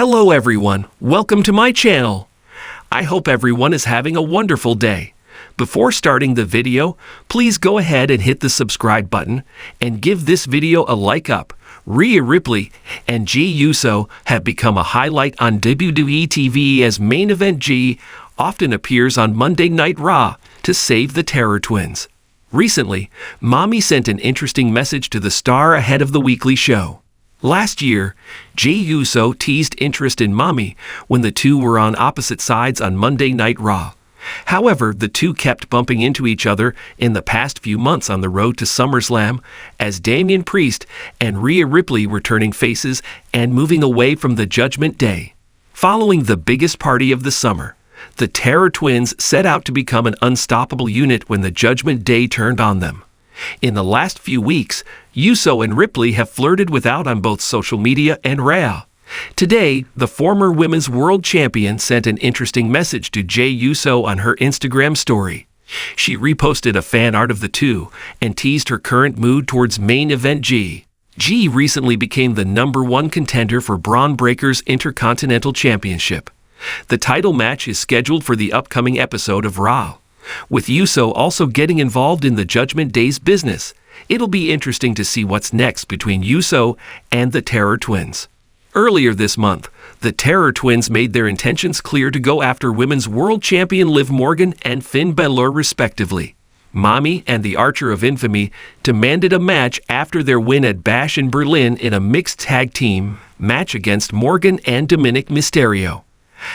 Hello everyone, welcome to my channel. I hope everyone is having a wonderful day. Before starting the video, please go ahead and hit the subscribe button and give this video a like up. Rhea Ripley and Jey Uso have become a highlight on WWE TV as main event. Jey often appears on Monday Night Raw to save the Terror Twins. Recently, Mommy sent an interesting message to the star ahead of the weekly show. Last year, Jey Uso teased interest in Mommy when the two were on opposite sides on Monday Night Raw. However, the two kept bumping into each other in the past few months on the road to SummerSlam as Damian Priest and Rhea Ripley were turning faces and moving away from the Judgment Day. Following the biggest party of the summer, the Terror Twins set out to become an unstoppable unit when the Judgment Day turned on them. In the last few weeks, Uso and Ripley have flirted with out on both social media and Raw. Today, the former Women's World Champion sent an interesting message to Jey Uso on her Instagram story. She reposted a fan art of the two and teased her current mood towards main event Jey. Jey recently became the #1 contender for Braun Breaker's Intercontinental Championship. The title match is scheduled for the upcoming episode of Raw. With Uso also getting involved in the Judgment Day's business, it'll be interesting to see what's next between Uso and the Terror Twins. Earlier this month, the Terror Twins made their intentions clear to go after Women's World Champion Liv Morgan and Finn Balor respectively. Mommy and the Archer of Infamy demanded a match after their win at Bash in Berlin in a mixed tag team match against Morgan and Dominic Mysterio.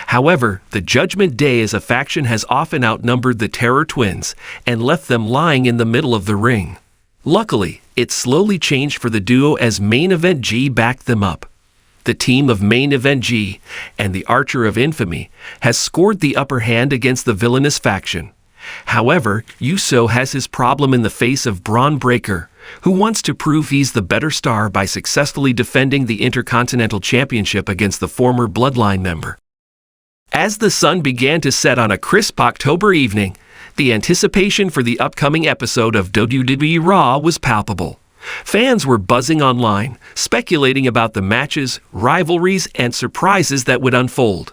However, the Judgment Day as a faction has often outnumbered the Terror Twins and left them lying in the middle of the ring. Luckily, it slowly changed for the duo as main event Jey backed them up. The team of main event Jey and the Archer of Infamy has scored the upper hand against the villainous faction. However, Uso has his problem in the face of Braun Breaker, who wants to prove he's the better star by successfully defending the Intercontinental Championship against the former Bloodline member. As the sun began to set on a crisp October evening, the anticipation for the upcoming episode of WWE Raw was palpable. Fans were buzzing online, speculating about the matches, rivalries, and surprises that would unfold.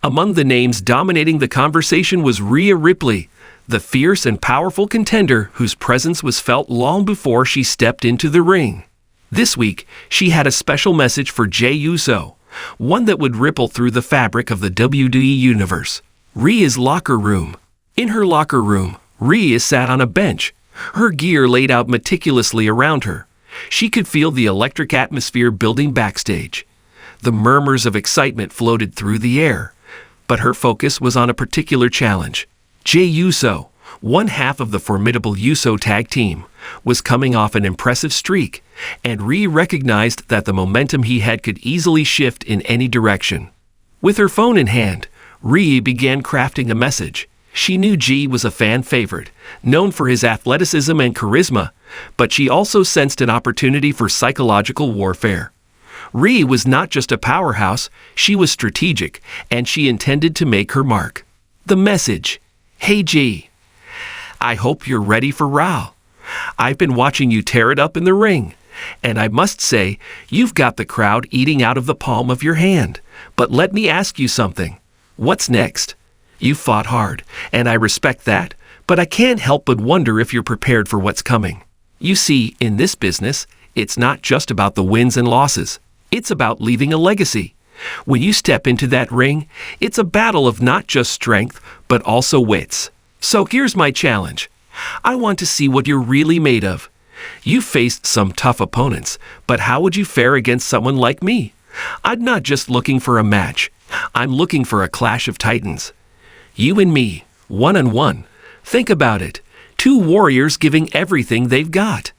Among the names dominating the conversation was Rhea Ripley, the fierce and powerful contender whose presence was felt long before she stepped into the ring. This week, she had a special message for Jey Uso, one that would ripple through the fabric of the WWE Universe. Rhea's locker room. In her locker room, Rhea sat on a bench, her gear laid out meticulously around her. She could feel the electric atmosphere building backstage. The murmurs of excitement floated through the air, but her focus was on a particular challenge. Jey Uso, one half of the formidable Uso tag team, was coming off an impressive streak, and Rhea recognized that the momentum he had could easily shift in any direction. With her phone in hand, Rhea began crafting a message. She knew Jey was a fan favorite, known for his athleticism and charisma, but she also sensed an opportunity for psychological warfare. Rhea was not just a powerhouse, she was strategic, and she intended to make her mark. The message: "Hey Jey, I hope you're ready for Raw. I've been watching you tear it up in the ring, and I must say, you've got the crowd eating out of the palm of your hand. But let me ask you something. What's next? You fought hard, and I respect that, but I can't help but wonder if you're prepared for what's coming. You see, in this business, it's not just about the wins and losses. It's about leaving a legacy. When you step into that ring, it's a battle of not just strength, but also wits. So here's my challenge. I want to see what you're really made of. You've faced some tough opponents, but how would you fare against someone like me? I'm not just looking for a match. I'm looking for a clash of titans. You and me, one-on-one. Think about it. Two warriors giving everything they've got.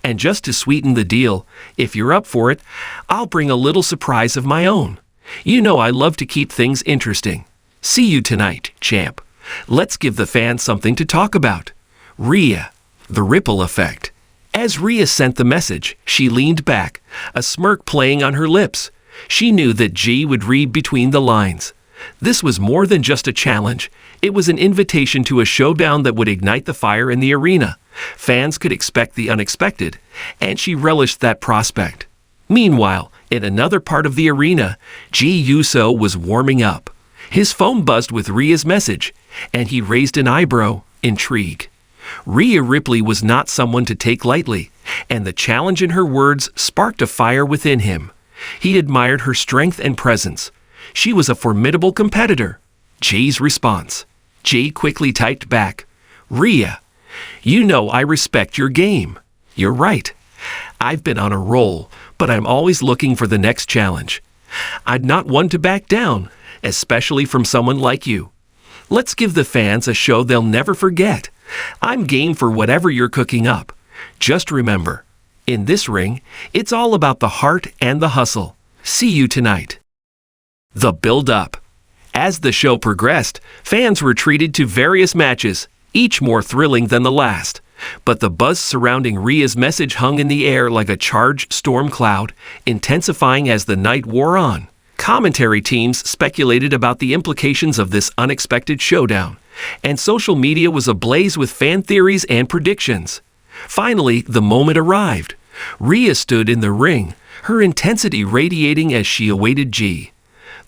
And just to sweeten the deal, if you're up for it, I'll bring a little surprise of my own. You know I love to keep things interesting. See you tonight, champ. Let's give the fans something to talk about." Rhea, the ripple effect. As Rhea sent the message, she leaned back, a smirk playing on her lips. She knew that Jey would read between the lines. This was more than just a challenge. It was an invitation to a showdown that would ignite the fire in the arena. Fans could expect the unexpected, and she relished that prospect. Meanwhile, In another part of the arena, Jey Uso was warming up. His phone buzzed with Rhea's message, and he raised an eyebrow, intrigue. Rhea Ripley was not someone to take lightly, and the challenge in her words sparked a fire within him. He admired her strength and presence. She was a formidable competitor. Jey's response. Jey quickly typed back, "Rhea, you know I respect your game. You're right. I've been on a roll, but I'm always looking for the next challenge. I'm not one to back down, especially from someone like you. Let's give the fans a show they'll never forget. I'm game for whatever you're cooking up. Just remember, in this ring, it's all about the heart and the hustle. See you tonight." The build-up. As the show progressed, fans were treated to various matches, each more thrilling than the last. But the buzz surrounding Rhea's message hung in the air like a charged storm cloud, intensifying as the night wore on. Commentary teams speculated about the implications of this unexpected showdown, and social media was ablaze with fan theories and predictions. Finally, the moment arrived. Rhea stood in the ring, her intensity radiating as she awaited Jey.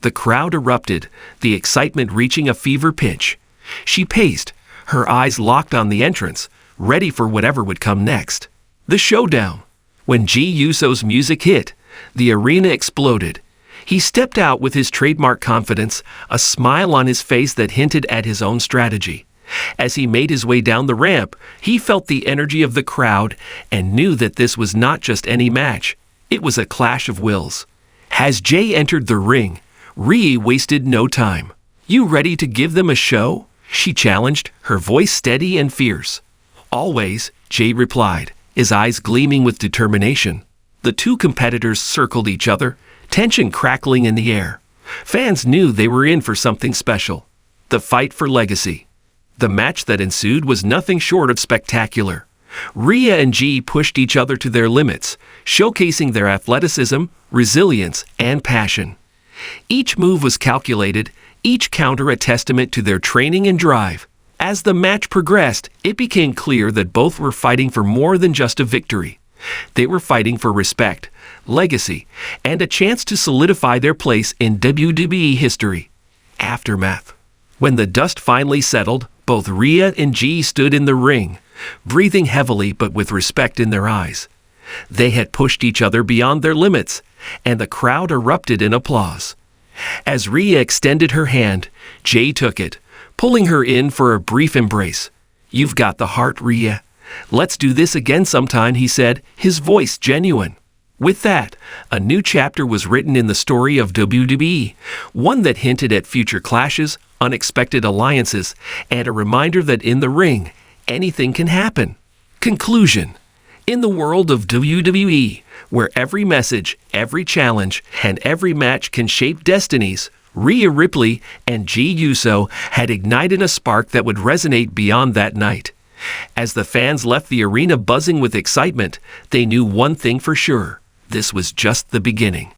The crowd erupted, the excitement reaching a fever pitch. She paced, her eyes locked on the entrance, ready for whatever would come next. The showdown. When Jey Uso's music hit, the arena exploded. He stepped out with his trademark confidence, a smile on his face that hinted at his own strategy. As he made his way down the ramp, he felt the energy of the crowd and knew that this was not just any match. It was a clash of wills. As Jey entered the ring, Rhea wasted no time. "You ready to give them a show?" she challenged, her voice steady and fierce. "Always," Jey replied, his eyes gleaming with determination. The two competitors circled each other, tension crackling in the air. Fans knew they were in for something special. The fight for legacy. The match that ensued was nothing short of spectacular. Rhea and Jey pushed each other to their limits, showcasing their athleticism, resilience, and passion. Each move was calculated, each counter a testament to their training and drive. As the match progressed, it became clear that both were fighting for more than just a victory. They were fighting for respect, legacy, and a chance to solidify their place in WWE history. Aftermath. When the dust finally settled, both Rhea and Jey stood in the ring, breathing heavily but with respect in their eyes. They had pushed each other beyond their limits, and the crowd erupted in applause. As Rhea extended her hand, Jey took it, pulling her in for a brief embrace. "You've got the heart, Rhea. Let's do this again sometime," he said, his voice genuine. With that, a new chapter was written in the story of WWE, one that hinted at future clashes, unexpected alliances, and a reminder that in the ring, anything can happen. Conclusion. In the world of WWE, where every message, every challenge, and every match can shape destinies, Rhea Ripley and Jey Uso had ignited a spark that would resonate beyond that night. As the fans left the arena buzzing with excitement, they knew one thing for sure: this was just the beginning.